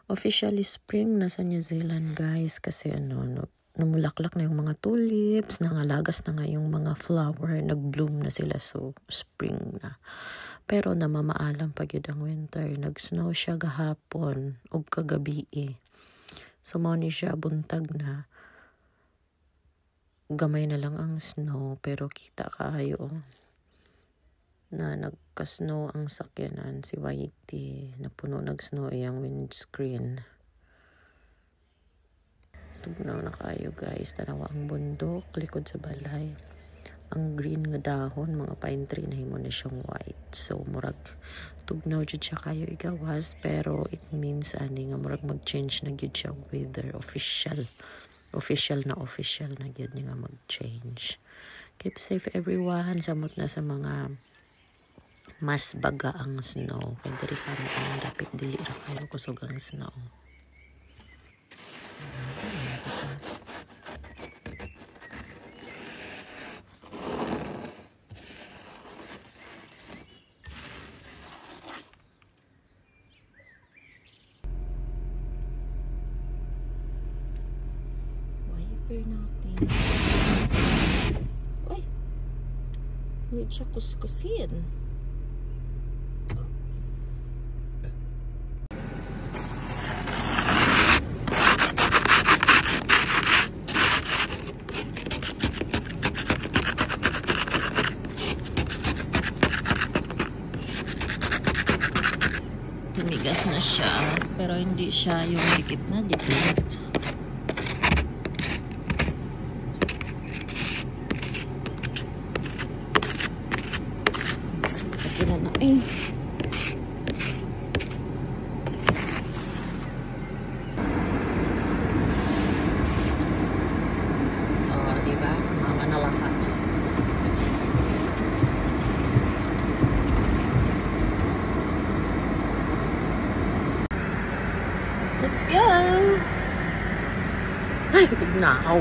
Officially spring na sa New Zealand, guys, kasi namulaklak na yung mga tulips, nangalagas na nga yung mga flower, nag-bloom na sila, so spring na. Pero namamaalam pag yun ang winter. Nag-snow siya gahapon o kagabi So mao ni siya buntag na. Gamay na lang ang snow, pero kita kaayo na nagka-snow ang sakyanan si Whitey, napuno nag-snow iyang windscreen. Tugnaw na kayo, guys, tanawa ang bundok likod sa balay. Ang green nga dahon, mga pine tree, nahimo na siyang white, so murag tugnaw jud siya kayo igawas, pero it means ani nga murag mag-change na gyud siya weather. Official na gyud nga mag-change. Keep safe everyone, samot na sa mga mas baga ang snow. Kaya diri sa amin ang dapit dili ra kayo kusog ang snow. Wiper natin. Uy! Huwag siya kuskusin. Tumigas na siya, pero hindi siya yung dikit na dikit. Ito na na diba? Sumama na lahat. Let's go! Ay, kitugnaw.